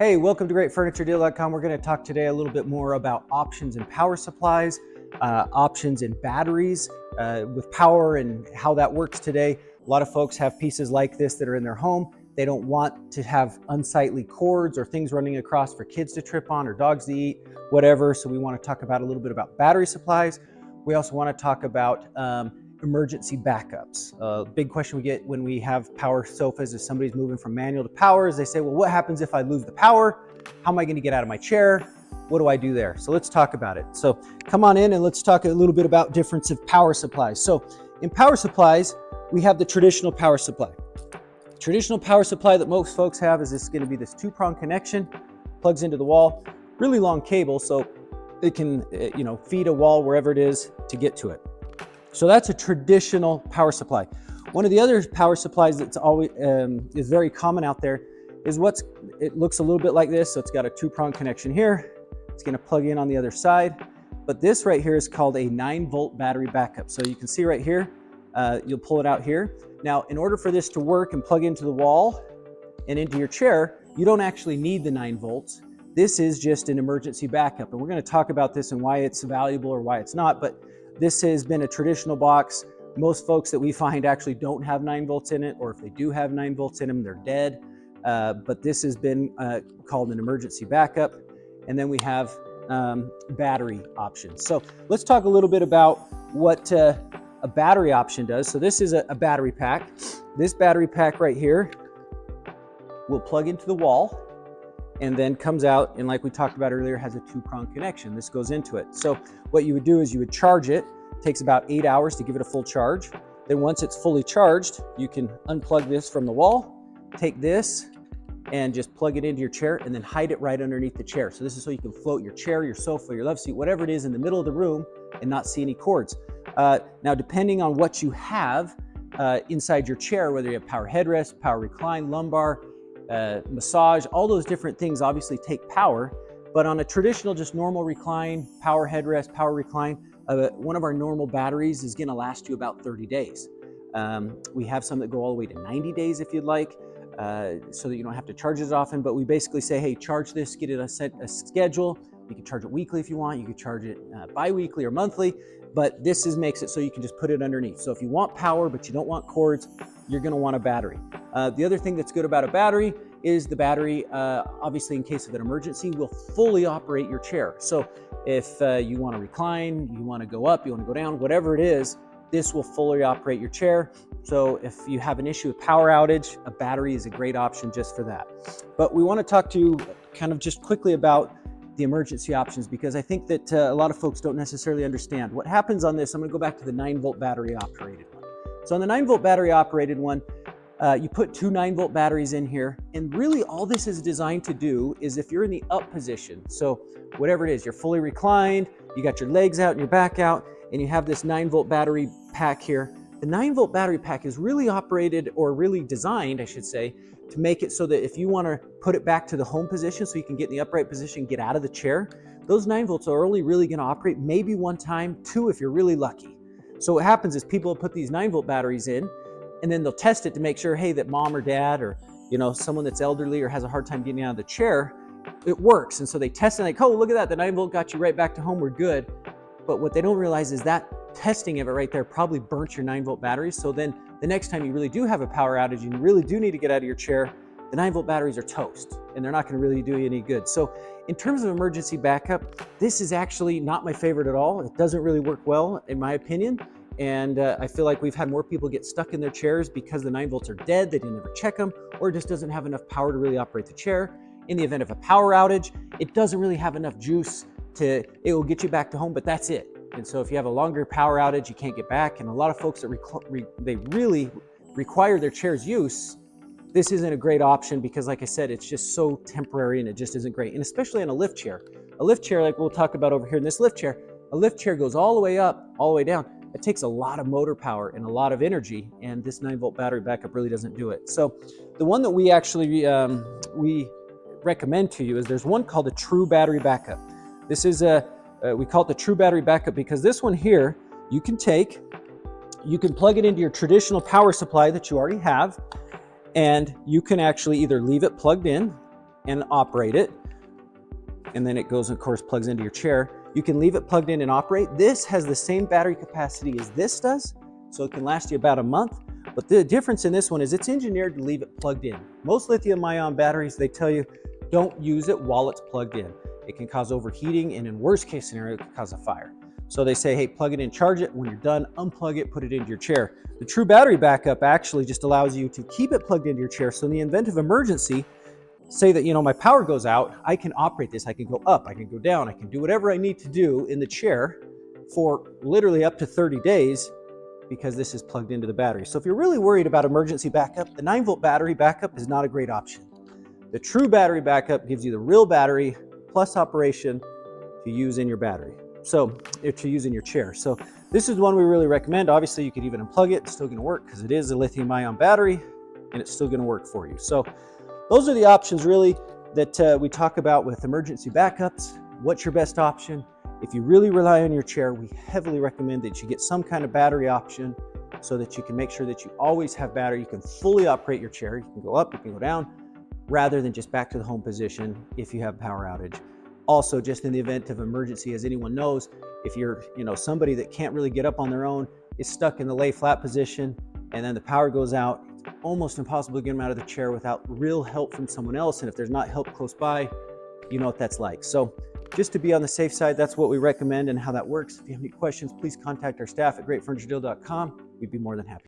Hey, welcome to GreatFurnitureDeal.com. We're going to talk today a little bit more about options in power supplies, options in batteries with power and how that works today. A lot of folks have pieces like this that are in their home. They don't want to have unsightly cords or things running across for kids to trip on or dogs to eat, whatever. So we want to talk about a little bit about battery supplies. We also want to talk about emergency backups. Big question we get when we have power sofas is somebody's moving from manual to power is they say, well, what happens if I lose the power? How am I going to get out of my chair? What do I do there? So let's talk about it. So come on in and let's talk a little bit about difference of power supplies. So in power supplies, we have the traditional power supply. Traditional power supply that most folks have is this going to be this two-prong connection, plugs into the wall, really long cable so it can feed a wall wherever it is to get to it. So that's a traditional power supply. One of the other power supplies that's always is very common out there is it looks a little bit like this. So it's got a two-prong connection here. It's going to plug in on the other side. But this right here is called a 9-volt battery backup. So you can see right here, you'll pull it out here. Now, in order for this to work and plug into the wall and into your chair, you don't actually need the 9 volts. This is just an emergency backup. And we're going to talk about this and why it's valuable or why it's not. But this has been a traditional box. Most folks that we find actually don't have 9 volts in it, or if they do have 9 volts in them, they're dead. But this has been called an emergency backup. And then we have battery options. So let's talk a little bit about what a battery option does. So this is a battery pack. This battery pack right here will plug into the wall and then comes out, and like we talked about earlier, has a two-prong connection. This goes into it. So what you would do is you would charge it. It takes about 8 hours to give it a full charge. Then once it's fully charged, you can unplug this from the wall, take this and just plug it into your chair and then hide it right underneath the chair. So this is so you can float your chair, your sofa, your love seat, whatever it is in the middle of the room and not see any cords. Now, depending on what you have inside your chair, whether you have power headrest, power recline, lumbar, massage, all those different things obviously take power. But on a traditional, just normal recline, power headrest, power recline, one of our normal batteries is going to last you about 30 days. We have some that go all the way to 90 days if you'd like, so that you don't have to charge it as often. But we basically say, hey, charge this, get it a schedule. You can charge it weekly if you want. You can charge it bi-weekly or monthly. But this makes it so you can just put it underneath. So if you want power, but you don't want cords, you're going to want a battery. The other thing that's good about a battery is the battery, obviously in case of an emergency, will fully operate your chair. So if you want to recline, you want to go up, you want to go down, whatever it is, this will fully operate your chair. So if you have an issue with power outage, a battery is a great option just for that. But we want to talk to you kind of just quickly about the emergency options, because I think that a lot of folks don't necessarily understand what happens on this. I'm going to go back to the 9-volt battery operated one. So on the 9-volt battery operated one, you put 2 9-volt batteries in here, and really all this is designed to do is if you're in the up position, so whatever it is, you're fully reclined, you got your legs out and your back out, and you have this 9-volt battery pack here. The 9-volt battery pack is really operated, or really designed, I should say, to make it so that if you want to put it back to the home position so you can get in the upright position, get out of the chair, those 9 volts are only really going to operate maybe one time, 2 if you're really lucky. So what happens is people put these 9-volt batteries in, and then they'll test it to make sure, hey, that mom or dad or someone that's elderly or has a hard time getting out of the chair, it works. And so they test it like, oh, look at that, the 9-volt got you right back to home, we're good. But what they don't realize is that testing of it right there probably burnt your 9-volt batteries. So then the next time you really do have a power outage and you really do need to get out of your chair, the 9-volt batteries are toast and they're not going to really do you any good. So in terms of emergency backup, this is actually not my favorite at all. It doesn't really work well in my opinion. And I feel like we've had more people get stuck in their chairs because the 9 volts are dead, they didn't ever check them, or it just doesn't have enough power to really operate the chair. In the event of a power outage, it doesn't really have enough juice it will get you back to home, but that's it. And so if you have a longer power outage, you can't get back. And a lot of folks that they really require their chair's use, this isn't a great option because like I said, it's just so temporary and it just isn't great. And especially in a lift chair. A lift chair, like we'll talk about over here in this lift chair, a lift chair goes all the way up, all the way down. It takes a lot of motor power and a lot of energy, and this 9-volt battery backup really doesn't do it. So the one that we actually we recommend to you is there's one called a true battery backup. This is we call it the true battery backup because this one here, you can plug it into your traditional power supply that you already have, and you can actually either leave it plugged in and operate it. And then it goes, of course, plugs into your chair. You can leave it plugged in and operate. This has the same battery capacity as this does, so it can last you about a month. But the difference in this one is it's engineered to leave it plugged in. Most lithium-ion batteries, they tell you, don't use it while it's plugged in. It can cause overheating, and in worst case scenario, it can cause a fire. So they say, hey, plug it in, charge it. When you're done, unplug it, put it into your chair. The true battery backup actually just allows you to keep it plugged into your chair. So in the event of emergency, say that, my power goes out, I can operate this. I can go up, I can go down, I can do whatever I need to do in the chair for literally up to 30 days because this is plugged into the battery. So if you're really worried about emergency backup, the 9-volt battery backup is not a great option. The true battery backup gives you the real battery plus operation to use in your battery. So, to use in your chair. So this is one we really recommend. Obviously, you could even unplug it. It's still going to work because it is a lithium-ion battery and it's still going to work for you. So those are the options really that we talk about with emergency backups. What's your best option? If you really rely on your chair, we heavily recommend that you get some kind of battery option so that you can make sure that you always have battery. You can fully operate your chair. You can go up, you can go down, rather than just back to the home position if you have power outage. Also, just in the event of emergency, as anyone knows, if you're somebody that can't really get up on their own, is stuck in the lay flat position, and then the power goes out, it's almost impossible to get them out of the chair without real help from someone else. And if there's not help close by, you know what that's like. So just to be on the safe side, that's what we recommend and how that works. If you have any questions, please contact our staff at greatfurnituredeal.com. We'd be more than happy.